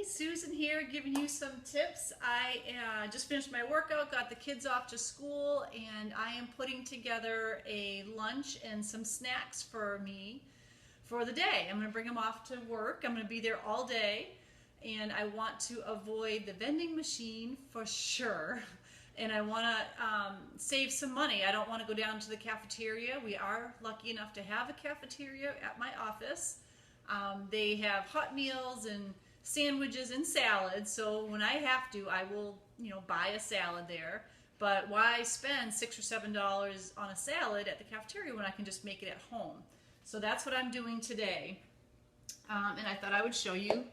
Susan here giving you some tips. I just finished my workout, got the kids off to school, and I am putting together a lunch and some snacks for me for the day. I'm going to bring them off to work. I'm going to be there all day, and I want to avoid the vending machine for sure. And I want to save some money. I don't want to go down to the cafeteria. We are lucky enough to have a cafeteria at my office. They have hot meals and sandwiches and salads, so when I have to, I will, buy a salad there. But why spend $6 or $7 on a salad at the cafeteria when I can just make it at home? So that's what I'm doing today. And I thought I would show you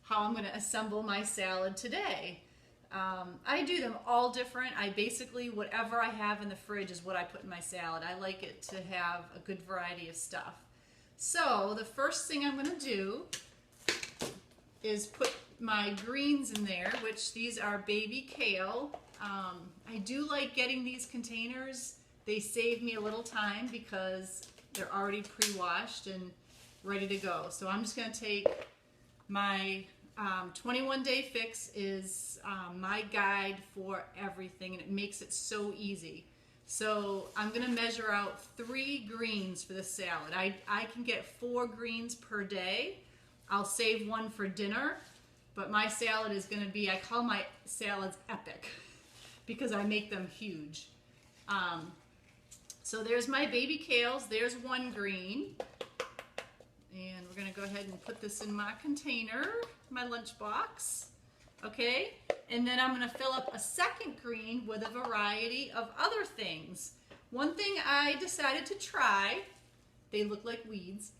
how I'm going to assemble my salad today. I do them all different. I basically, whatever I have in the fridge is what I put in my salad. I like it to have a good variety of stuff. So the first thing I'm going to do is put my greens in there, which these are baby kale. I do like getting these containers. They save me a little time because they're already pre-washed and ready to go. So I'm just going to take my 21-day fix is my guide for everything, and it makes it so easy. So I'm going to measure out 3 greens for the salad. I can get 4 greens per day. I'll save 1 for dinner, but my salad is going to be, I call my salads epic because I make them huge. So there's my baby kales. There's 1 green. And we're going to go ahead and put this in my container, my lunch box. Okay, and then I'm going to fill up a second green with a variety of other things. One thing I decided to try, they look like weeds.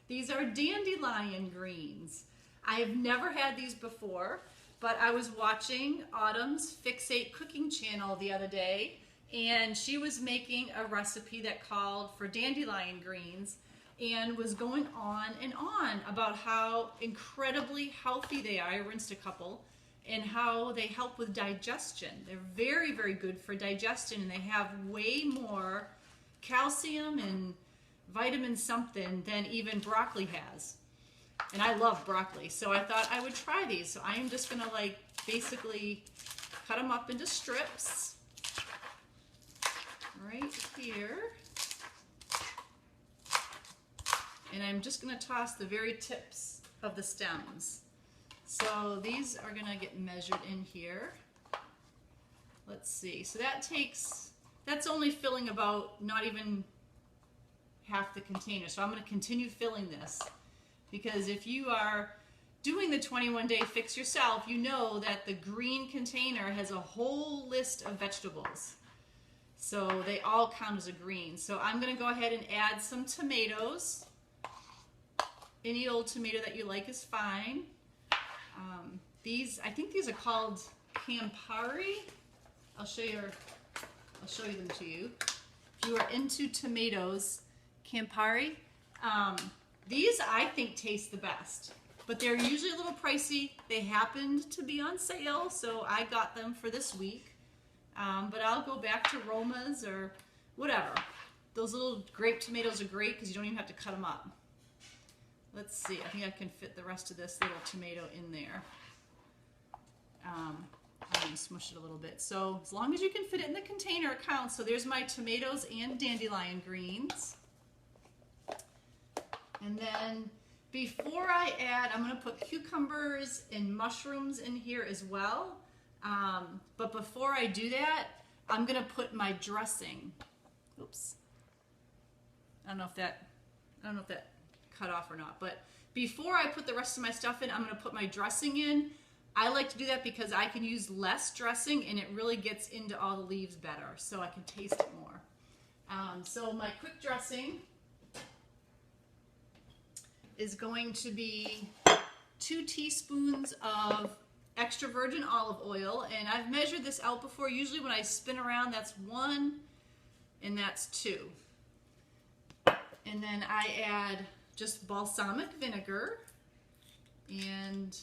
These are dandelion greens. I have never had these before, but I was watching Autumn's Fixate cooking channel the other day, and she was making a recipe that called for dandelion greens and was going on and on about how incredibly healthy they are. I rinsed a couple. And how they help with digestion. They're very, very good for digestion, and they have way more calcium and vitamin something than even broccoli has. And I love broccoli, so I thought I would try these. So I am just gonna basically cut them up into strips right here. And I'm just gonna toss the very tips of the stems. So these are going to get measured in here. Let's see. So that's only filling about not even half the container. So I'm going to continue filling this because if you are doing the 21-day fix yourself, you know that the green container has a whole list of vegetables. So they all count as a green. So I'm going to go ahead and add some tomatoes. Any old tomato that you like is fine. I think these are called Campari. I'll show you them to you. If you are into tomatoes, Campari. These I think taste the best, but they're usually a little pricey. They happened to be on sale, so I got them for this week. But I'll go back to Roma's or whatever. Those little grape tomatoes are great because you don't even have to cut them up. Let's see, I think I can fit the rest of this little tomato in there. I'm going to smush it a little bit. So as long as you can fit it in the container, it counts. So there's my tomatoes and dandelion greens. And then before I add, I'm going to put cucumbers and mushrooms in here as well. But before I do that, I'm going to put my dressing. Oops. I don't know if that cut off or not, but before I put the rest of my stuff in, I'm going to put my dressing in. I like to do that because I can use less dressing and it really gets into all the leaves better, so I can taste it more. So my quick dressing is going to be 2 teaspoons of extra virgin olive oil, and I've measured this out before. Usually when I spin around, that's 1 and that's 2. And then I add just balsamic vinegar, and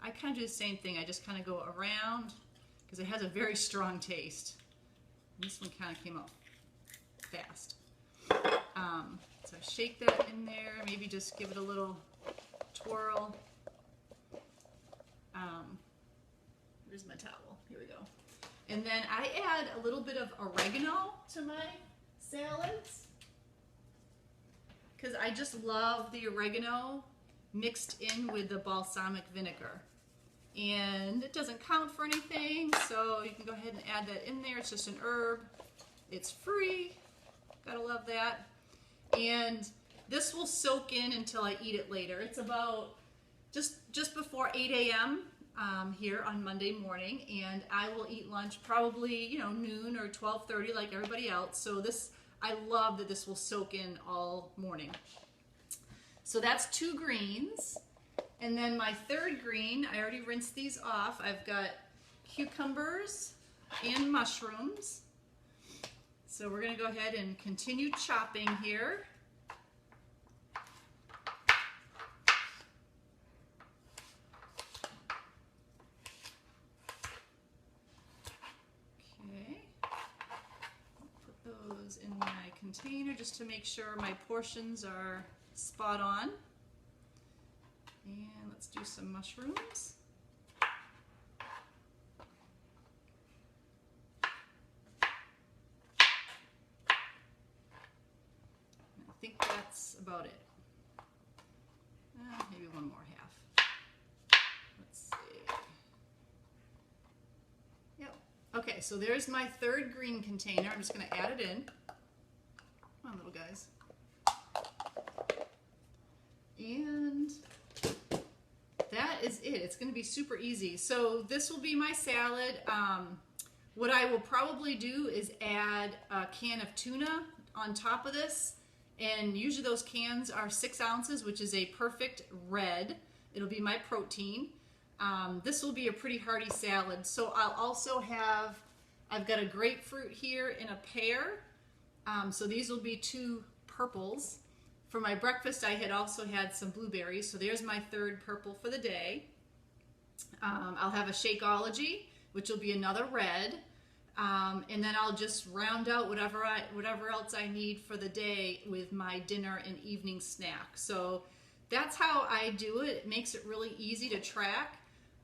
I kind of do the same thing. I just kind of go around because it has a very strong taste. This one kind of came out fast. So I shake that in there, maybe just give it a little twirl. Where's my towel? Here we go. And then I add a little bit of oregano to my salads because I just love the oregano mixed in with the balsamic vinegar. And it doesn't count for anything, so you can go ahead and add that in there. It's just an herb. It's free. Gotta love that. And this will soak in until I eat it later. It's about just before 8 a.m. Here on Monday morning, and I will eat lunch probably, noon or 12:30 like everybody else. So I love that this will soak in all morning. So that's 2 greens. And then my third green, I already rinsed these off. I've got cucumbers and mushrooms. So we're going to go ahead and continue chopping here. Okay. Put those in my container just to make sure my portions are spot on. And let's do some mushrooms. I think that's about it. Maybe one more half. Let's see. Yep. Okay, so there's my third green container. I'm just going to add it in. Come on, little guys. And that is it. It's going to be super easy. So this will be my salad. What I will probably do is add a can of tuna on top of this. And usually those cans are 6 ounces, which is a perfect red. It'll be my protein. This will be a pretty hearty salad. So I'll also I've got a grapefruit here and a pear. So these will be 2 purples. For my breakfast, I had also had some blueberries, so there's my third purple for the day. I'll have a Shakeology, which will be another red, and then I'll just round out whatever else I need for the day with my dinner and evening snack. So that's how I do it. It makes it really easy to track,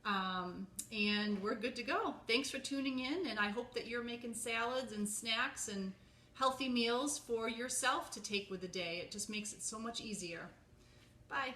and we're good to go. Thanks for tuning in, and I hope that you're making salads and snacks and healthy meals for yourself to take with the day. It just makes it so much easier. Bye.